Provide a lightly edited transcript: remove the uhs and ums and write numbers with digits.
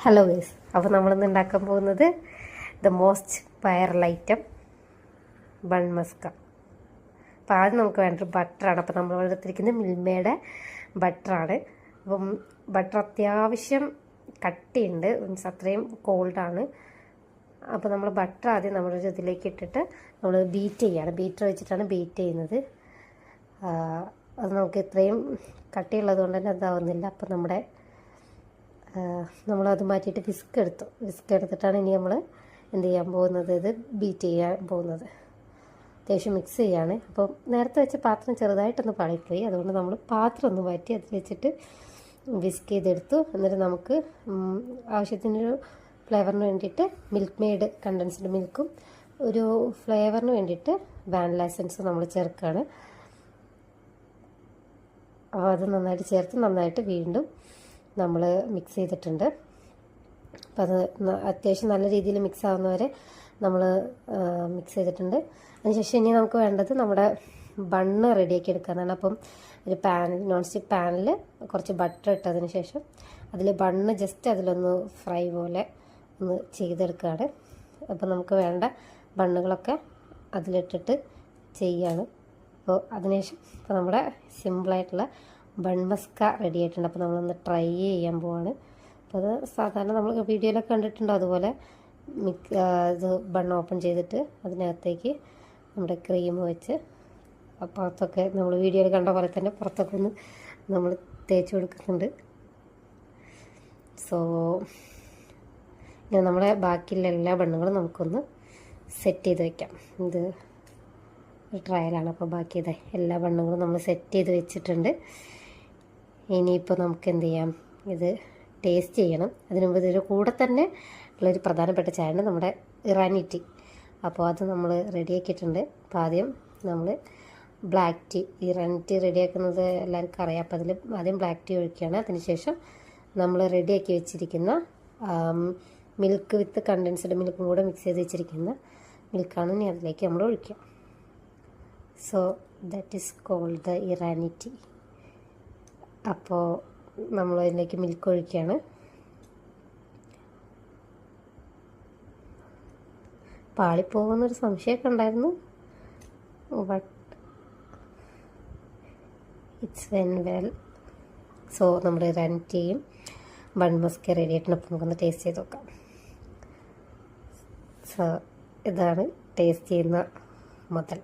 Hello guys, അപ്പോൾ നമ്മളിന്ന് ഉണ്ടാക്കാൻ പോകുന്നത് the most viral item bun Musca. അപ്പോൾ ആദ്യം നമുക്ക് വേണ്ടത് ബട്ടറാണ്. അപ്പോൾ നമ്മൾ എടുത്തിരിക്കുന്നത് മിൽമയുടെ ബട്ടറാണ്. അപ്പം ബട്ടർ അത്യാവശ്യം കട്ടിയുണ്ട്, മീൻസ് അത്രയും കോൾഡാണ്. അപ്പോൾ നമ്മൾ ബട്ടർ ആദ്യം നമ്മുടെ ഇതിലേക്ക് ഇട്ടിട്ട് നമ്മൾ ബീറ്റ് ചെയ്യുകയാണ്. ബീറ്റർ വെച്ചിട്ടാണ് ബീറ്റ് ചെയ്യുന്നത്. അത് നമുക്ക് ഇത്രയും കട്ടിയുള്ളത് കൊണ്ട് തന്നെ അതാവുന്നില്ല. അപ്പോൾ നമ്മളത് മാറ്റിയിട്ട് വിസ്ക് എടുത്തിട്ടാണ് ഇനി നമ്മൾ എന്ത് ചെയ്യാൻ പോകുന്നത്, ഇത് ബീറ്റ് ചെയ്യാൻ പോകുന്നത്. അത്യാവശ്യം മിക്സ് ചെയ്യാണ്. അപ്പം നേരത്തെ വെച്ച പാത്രം ചെറുതായിട്ടൊന്ന് പാളിപ്പോയി, അതുകൊണ്ട് നമ്മൾ പാത്രം ഒന്ന് മാറ്റി അതിൽ വെച്ചിട്ട് വിസ്ക് ചെയ്തെടുത്തു. എന്നിട്ട് നമുക്ക് ആവശ്യത്തിനൊരു ഫ്ലേവറിന് വേണ്ടിയിട്ട് മിൽക്ക് മെയ്ഡ് കണ്ടൻസ്ഡ് മിൽക്കും ഒരു ഫ്ലേവറിന് വേണ്ടിയിട്ട് വാനില എസൻസ് നമ്മൾ ചേർക്കുകയാണ്. അപ്പോൾ അത് നന്നായിട്ട് ചേർത്ത് നന്നായിട്ട് വീണ്ടും നമ്മൾ മിക്സ് ചെയ്തിട്ടുണ്ട്. അപ്പം അത് അത്യാവശ്യം നല്ല രീതിയിൽ മിക്സ് ആവുന്നവരെ നമ്മൾ മിക്സ് ചെയ്തിട്ടുണ്ട്. അതിനുശേഷം ഇനി നമുക്ക് വേണ്ടത് നമ്മുടെ ബണ്ണ് റെഡിയാക്കി എടുക്കാനാണ്. അപ്പം ഒരു നോൺ സ്റ്റിക്ക് പാനിൽ കുറച്ച് ബട്ടർ ഇട്ടതിന് ശേഷം അതിൽ ബണ്ണ് ജസ്റ്റ് അതിലൊന്ന് ഫ്രൈ പോലെ ഒന്ന് ചെയ്തെടുക്കുകയാണ്. അപ്പോൾ നമുക്ക് വേണ്ട ബണ്ണുകളൊക്കെ അതിലിട്ടിട്ട് ചെയ്യാണ്. അപ്പോൾ അതിനുശേഷം ഇപ്പോൾ നമ്മുടെ സിമ്പിളായിട്ടുള്ള ബൺ മസ്ക റെഡി ആയിട്ടുണ്ട്. അപ്പോൾ നമ്മളൊന്ന് ട്രൈ ചെയ്യാൻ പോവാണ്. അപ്പോൾ അത് സാധാരണ നമ്മൾ വീഡിയോയിലൊക്കെ കണ്ടിട്ടുണ്ട്. അതുപോലെ ഇത് ബൺ ഓപ്പൺ ചെയ്തിട്ട് അതിനകത്തേക്ക് നമ്മുടെ ക്രീം വെച്ച് പുറത്തൊക്കെ നമ്മൾ വീഡിയോയിൽ കണ്ട പോലെ തന്നെ പുറത്തൊക്കെ ഒന്ന് നമ്മൾ തേച്ച് കൊടുക്കുന്നുണ്ട്. സോ ഇങ്ങനെ നമ്മുടെ ബാക്കിയുള്ള എല്ലാ ബണ്ണുകളും നമുക്കൊന്ന് സെറ്റ് ചെയ്ത് വയ്ക്കാം. ഇത് ട്രയലാണ്. അപ്പോൾ ബാക്കി ഇതേ എല്ലാ ബണ്ണുകളും നമ്മൾ സെറ്റ് ചെയ്ത് വെച്ചിട്ടുണ്ട്. ഇനിയിപ്പോൾ നമുക്ക് എന്ത് ചെയ്യാം, ഇത് ടേസ്റ്റ് ചെയ്യണം. അതിന് മുമ്പ് ഇതിൻ്റെ കൂടെ തന്നെ ഉള്ളൊരു പ്രധാനപ്പെട്ട ചായയാണ് നമ്മുടെ ഇറാനി ടീ. അപ്പോൾ അത് നമ്മൾ റെഡിയാക്കിയിട്ടുണ്ട്. അപ്പോൾ ആദ്യം നമ്മൾ ബ്ലാക്ക് ടീ, ഇറാനി ടീ റെഡിയാക്കുന്നത് എല്ലാവർക്കും അറിയാം. അപ്പോൾ അതിൽ ആദ്യം ബ്ലാക്ക് ടീ ഒഴിക്കുകയാണ്. അതിനുശേഷം നമ്മൾ റെഡിയാക്കി വെച്ചിരിക്കുന്ന മിൽക്ക് വിത്ത് കണ്ടൻസ്ഡ് മിൽക്കും കൂടെ മിക്സ് ചെയ്ത് വെച്ചിരിക്കുന്ന മിൽക്കാണ് ഇനി അതിലേക്ക് നമ്മൾ ഒഴിക്കുക. So that is called the Irani tea. അപ്പോൾ നമ്മൾ അതിലേക്ക് മിൽക്ക് ഒഴിക്കുകയാണ്. പാളിപ്പോകുന്നൊരു സംശയമൊക്കെ ഉണ്ടായിരുന്നു, but it's went well. So നമ്മുടെ ഇറാനി ടീയും ബൺ മസ്ക റെഡി ആയിട്ടുണ്ട്. അപ്പോൾ നമുക്കൊന്ന് ടേസ്റ്റ് ചെയ്ത് നോക്കാം. സോ ഇതാണ് ടേസ്റ്റ് ചെയ്യുന്ന മുതൽ.